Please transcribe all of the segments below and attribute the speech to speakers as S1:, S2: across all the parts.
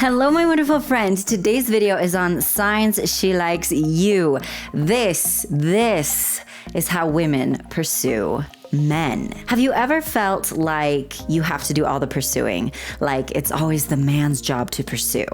S1: Hello, my wonderful friends. Today's video is on signs she likes you. This is how women pursue men. Have you ever felt like you have to do all the pursuing? Like it's always the man's job to pursue?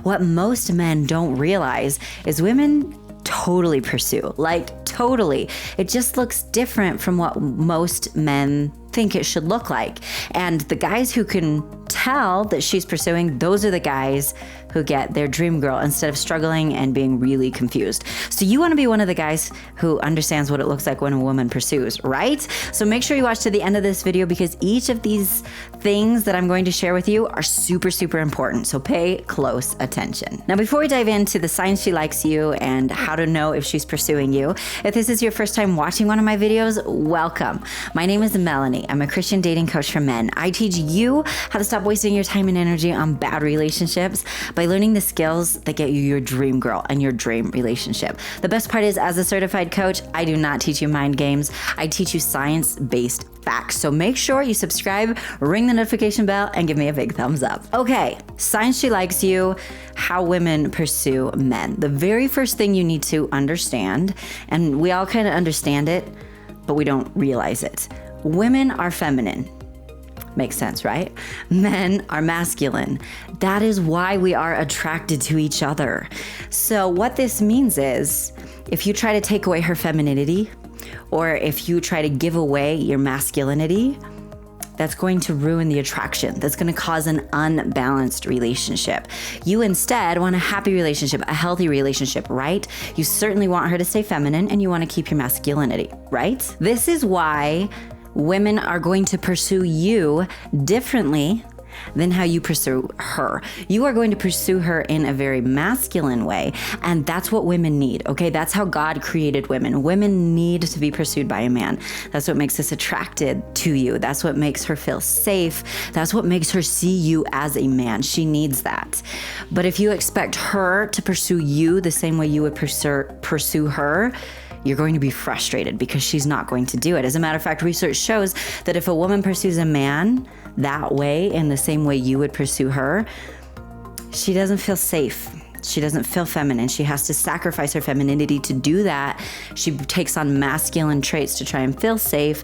S1: What most men don't realize is women totally pursue, like totally. It just looks different from what most men think it should look like. And the guys who can tell that she's pursuing, those are the guys who get their dream girl instead of struggling and being really confused. So you want to be one of the guys who understands what it looks like when a woman pursues, right? So make sure you watch to the end of this video because each of these things that I'm going to share with you are super, super important. So pay close attention. Now, before we dive into the signs she likes you and how to know if she's pursuing you, if this is your first time watching one of my videos, welcome. My name is Melannie. I'm a Christian dating coach for men. I teach you how to stop wasting your time and energy on bad relationships by learning the skills that get you your dream girl and your dream relationship. The best part is, as a certified coach, I do not teach you mind games. I teach you science-based facts. So make sure you subscribe, ring the notification bell, and give me a big thumbs up. Okay, signs she likes you, how women pursue men. The very first thing you need to understand, and we all kind of understand it, but we don't realize it. Women are feminine. Makes sense, right? Men are masculine. That is why we are attracted to each other. So what this means is, if you try to take away her femininity, or if you try to give away your masculinity, that's going to ruin the attraction. That's going to cause an unbalanced relationship. You instead want a happy relationship, a healthy relationship, right? You certainly want her to stay feminine and you want to keep your masculinity, right? This is why women are going to pursue you differently than how you pursue her. You are going to pursue her in a very masculine way, and that's what women need, okay? That's how God created women. Women need to be pursued by a man. That's what makes us attracted to you. That's what makes her feel safe. That's what makes her see you as a man. She needs that. But if you expect her to pursue you the same way you would pursue her, you're going to be frustrated because she's not going to do it. As a matter of fact, research shows that if a woman pursues a man that way, in the same way you would pursue her, she doesn't feel safe. She doesn't feel feminine. She has to sacrifice her femininity to do that. She takes on masculine traits to try and feel safe.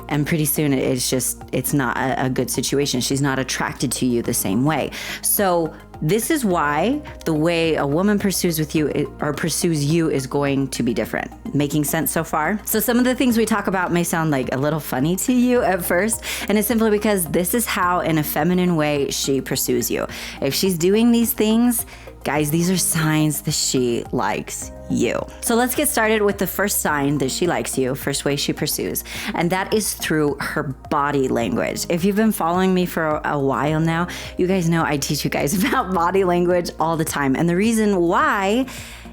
S1: And pretty soon it's not a good situation. She's not attracted to you the same way. So this is why the way a woman pursues you is going to be different. Making sense so far? So some of the things we talk about may sound like a little funny to you at first, and it's simply because this is how, in a feminine way, she pursues you. If she's doing these things, guys, these are signs that she likes you. So let's get started with the first sign that she likes you, first way she pursues, and that is through her body language. If you've been following me for a while now, you guys know I teach you guys about body language all the time, and the reason why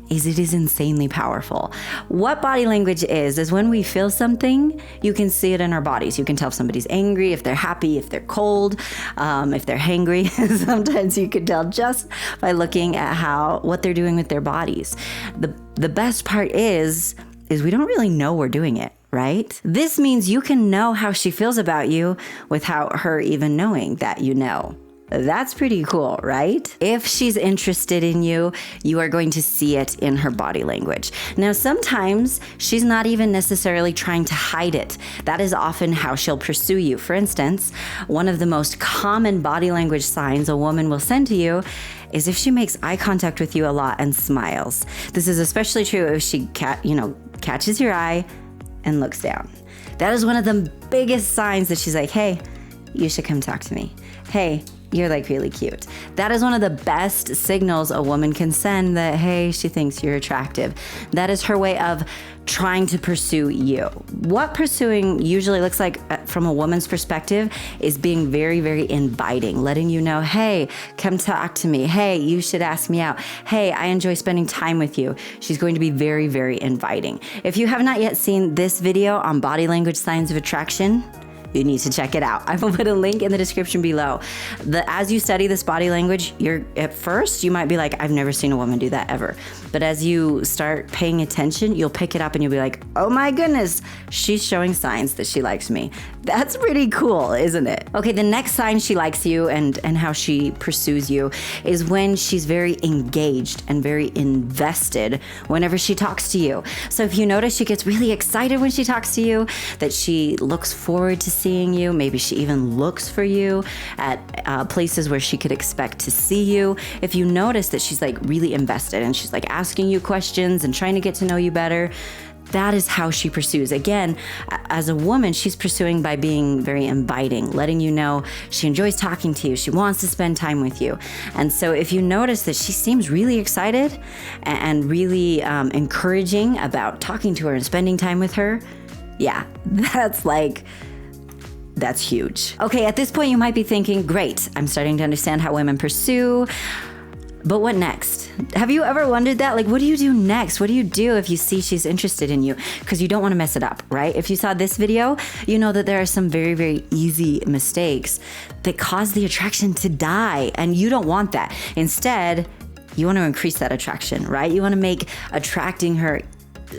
S1: is it is insanely powerful. What body language is when we feel something, you can see it in our bodies. You can tell if somebody's angry, if they're happy, if they're cold, if they're hangry. Sometimes you can tell just by looking at what they're doing with their bodies. The best part is we don't really know we're doing it, right? This means you can know how she feels about you without her even knowing that you know. That's pretty cool, right? If she's interested in you, you are going to see it in her body language. Now, sometimes she's not even necessarily trying to hide it. That is often how she'll pursue you. For instance, one of the most common body language signs a woman will send to you is if she makes eye contact with you a lot and smiles. This is especially true if she catches your eye and looks down. That is one of the biggest signs that she's like, hey, you should come talk to me. Hey, you're like really cute. That is one of the best signals a woman can send that, hey, she thinks you're attractive. That is her way of trying to pursue you. What pursuing usually looks like from a woman's perspective is being very, very inviting, letting you know, hey, come talk to me. Hey, you should ask me out. Hey, I enjoy spending time with you. She's going to be very, very inviting. If you have not yet seen this video on body language signs of attraction, You need to check it out. I will put a link in the description below. As you study this body language, at first you might be like, I've never seen a woman do that ever. But as you start paying attention, you'll pick it up and you'll be like, oh my goodness, she's showing signs that she likes me. That's pretty cool, isn't it? Okay, the next sign she likes you and how she pursues you is when she's very engaged and very invested whenever she talks to you. So if you notice, she gets really excited when she talks to you, that she looks forward to seeing you. Maybe she even looks for you at places where she could expect to see you. If you notice that she's like really invested and she's like asking you questions and trying to get to know you better, that is how she pursues. Again, as a woman, she's pursuing by being very inviting, letting you know she enjoys talking to you. She wants to spend time with you. And so if you notice that she seems really excited and really encouraging about talking to her and spending time with her, yeah, that's huge. Okay, at this point you might be thinking, great, I'm starting to understand how women pursue, but what next? Have you ever wondered that? Like, what do you do next? What do you do if you see she's interested in you? Because you don't want to mess it up, right? If you saw this video, you know that there are some very, very easy mistakes that cause the attraction to die, and you don't want that. Instead, you want to increase that attraction, right? You want to make attracting her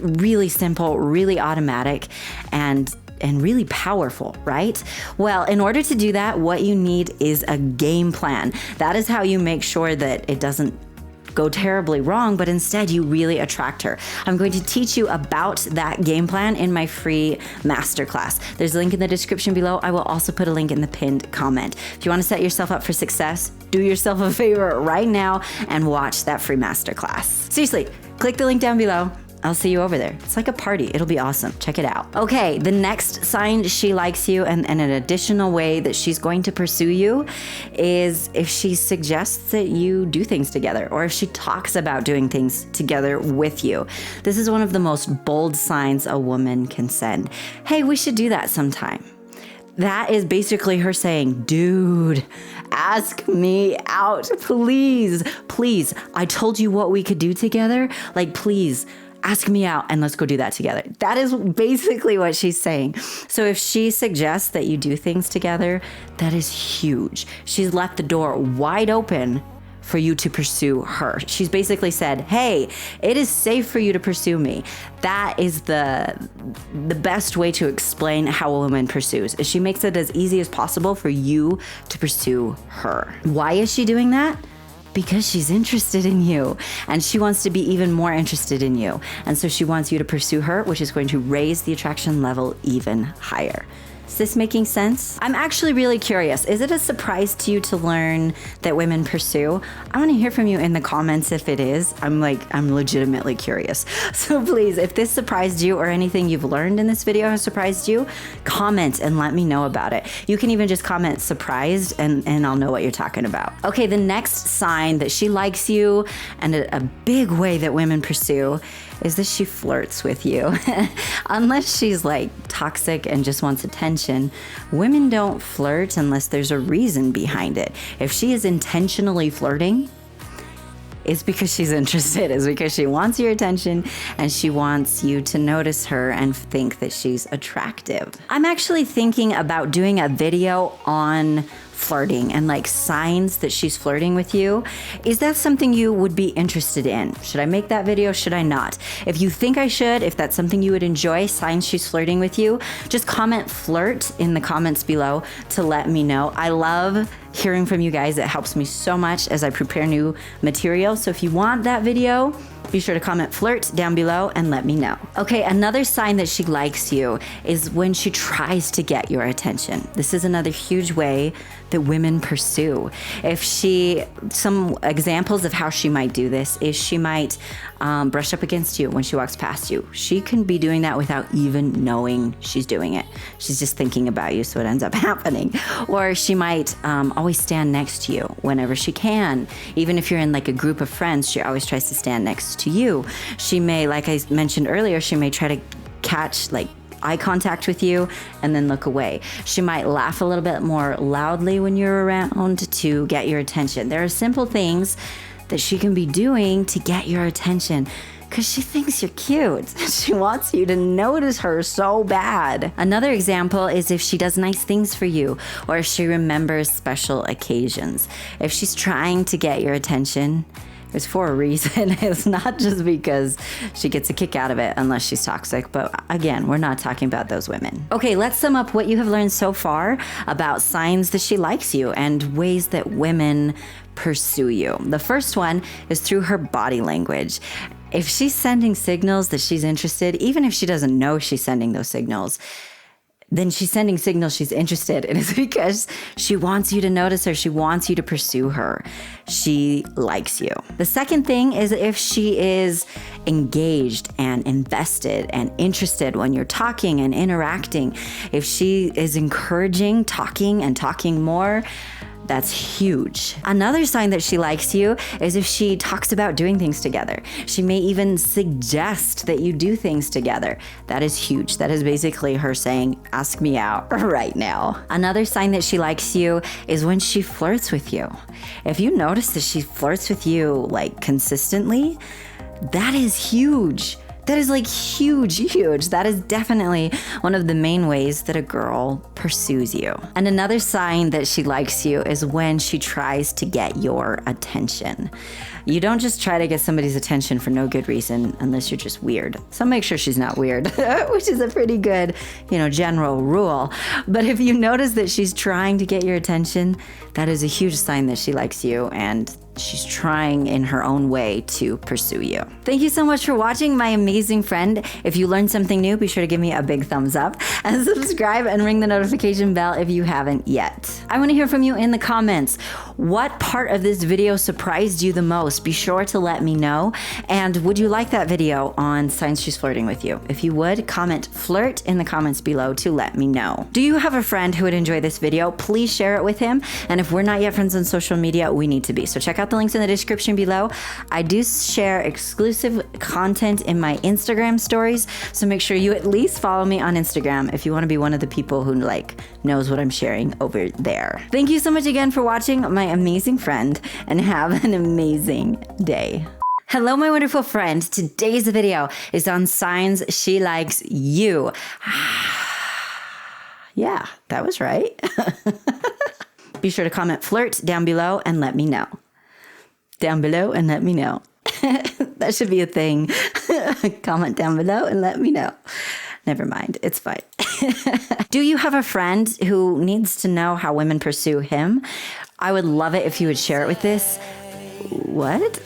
S1: really simple, really automatic, and really powerful, right? Well, in order to do that, what you need is a game plan. That is how you make sure that it doesn't go terribly wrong, but instead you really attract her. I'm going to teach you about that game plan in my free masterclass. There's a link in the description below. I will also put a link in the pinned comment. If you want to set yourself up for success, do yourself a favor right now and watch that free masterclass. Seriously, click the link down below. I'll see you over there. It's like a party. It'll be awesome. Check it out. Okay, the next sign she likes you and an additional way that she's going to pursue you is if she suggests that you do things together, or if she talks about doing things together with you. This is one of the most bold signs a woman can send. Hey, we should do that sometime. That is basically her saying, dude, ask me out, please, please. I told you what we could do together. Like, please, ask me out and let's go do that together. That is basically what she's saying. So if she suggests that you do things together, that is huge. She's left the door wide open for you to pursue her. She's basically said, hey, it is safe for you to pursue me. That is the best way to explain how a woman pursues, is she makes it as easy as possible for you to pursue her. Why is she doing that? Because she's interested in you and she wants to be even more interested in you. And so she wants you to pursue her, which is going to raise the attraction level even higher. Is this making sense? I'm actually really curious. Is it a surprise to you to learn that women pursue? I want to hear from you in the comments if it is. I'm legitimately curious. So please, if this surprised you or anything you've learned in this video has surprised you, comment and let me know about it. You can even just comment surprised and I'll know what you're talking about. Okay, the next sign that she likes you and a big way that women pursue is that she flirts with you. Unless she's like toxic and just wants attention, women don't flirt unless there's a reason behind it. If she is intentionally flirting, it's because she's interested. It's because she wants your attention and she wants you to notice her and think that she's attractive. I'm actually thinking about doing a video on flirting and like signs that she's flirting with you. Is that something you would be interested in? Should I make that video? Should I not? If you think I should, if that's something you would enjoy, signs she's flirting with you, just comment flirt in the comments below to let me know. I love hearing from you guys. It helps me so much as I prepare new material. So if you want that video, be sure to comment flirt down below and let me know. Okay, another sign that she likes you is when she tries to get your attention. This is another huge way that women pursue. Some examples of how she might do this is she might brush up against you when she walks past you. She can be doing that without even knowing she's doing it. She's just thinking about you, so it ends up happening. Or she might always stand next to you whenever she can. Even if you're in like a group of friends, she always tries to stand next to you. She may, like I mentioned earlier, she may try to catch like eye contact with you and then look away. She might laugh a little bit more loudly when you're around to get your attention. There are simple things that she can be doing to get your attention because she thinks you're cute. She wants you to notice her so bad. Another example is if she does nice things for you, or if she remembers special occasions. If she's trying to get your attention, it's for a reason. It's not just because she gets a kick out of it, unless she's toxic. But again, we're not talking about those women. Okay, let's sum up what you have learned so far about signs that she likes you and ways that women pursue you. The first one is through her body language. If she's sending signals that she's interested, even if she doesn't know she's sending those signals, then she's sending signals she's interested. And it's because she wants you to notice her. She wants you to pursue her. She likes you. The second thing is if she is engaged and invested and interested when you're talking and interacting. If she is encouraging, talking and talking more, that's huge. Another sign that she likes you is if she talks about doing things together. She may even suggest that you do things together. That is huge. That is basically her saying, ask me out right now. Another sign that she likes you is when she flirts with you. If you notice that she flirts with you like consistently, that is huge. That is like huge. That is definitely one of the main ways that a girl pursues you. And another sign that she likes you is when she tries to get your attention. You don't just try to get somebody's attention for no good reason unless you're just weird. So make sure she's not weird, which is a pretty good, general rule. But if you notice that she's trying to get your attention, that is a huge sign that she likes you and she's trying in her own way to pursue you. Thank you so much for watching, my amazing friend. If you learned something new, be sure to give me a big thumbs up and subscribe and ring the notification bell if you haven't yet. I want to hear from you in the comments. What part of this video surprised you the most? Be sure to let me know. And would you like that video on signs she's flirting with you? If you would, comment flirt in the comments below to let me know. Do you have a friend who would enjoy this video? Please share it with him. And if we're not yet friends on social media, we need to be. So check out the links in the description below. I do share exclusive content in my Instagram stories, so make sure you at least follow me on Instagram if you want to be one of the people who knows what I'm sharing over there. Thank you so much again for watching, my amazing friend, and have an amazing day. Hello, my wonderful friend. Today's video is on signs she likes you. Yeah, that was right. Be sure to comment flirt down below and let me know. Down below and let me know. That should be a thing. Comment down below and let me know. Never mind, it's fine. Do you have a friend who needs to know how women pursue him? I would love it if you would share it with this. What?